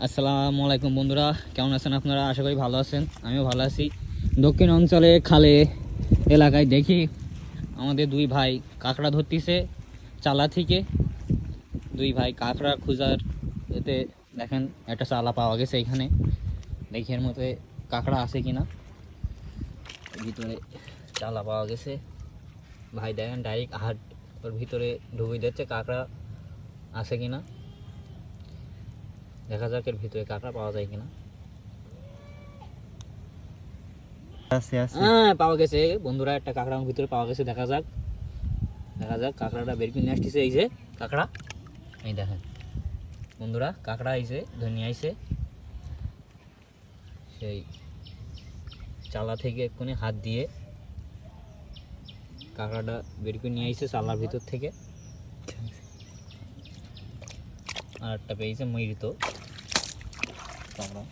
আসসালামু আলাইকুম বন্ধুরা, কেমন আছেন আপনারা? আশা করি ভালো আছেন, আমিও ভালো আছি। দক্ষিণ অঞ্চলে খালে এলাকায় দেখি আমাদের দুই ভাই কাঁকড়া ধরতেছে চালা থেকে। দুই ভাই কাঁকড়া খোঁজার এতে দেখেন একটা চালা পাওয়া গেছে এখানে। দেখি এর মধ্যে কাঁকড়া আছে কিনা। ভিতরে চালা পাওয়া গেছে। ভাই দেখেন ডাইরেক্ট হাত ওর ভিতরে ঢুকিয়ে দিচ্ছে কাঁকড়া আছে কিনা। দেখা যাক এর ভিতরে কাঁকড়া পাওয়া যায় কিনা। হ্যাঁ, পাওয়া গেছে বন্ধুরা, একটা কাঁকড়ার ভিতরে পাওয়া গেছে। দেখা যাক কাঁকড়াটা বের করে নিয়ে আসতেছে। এই যে কাঁকড়া, এই দেখেন বন্ধুরা, কাঁকড়া আইছে, ধরে আইছে সেই চালা থেকে এক্ষুনি হাত দিয়ে কাঁকড়াটা বের করে নিয়ে আইছে চালার ভিতর থেকে। আর একটা পেয়েছে মৃত কাঁকড়া।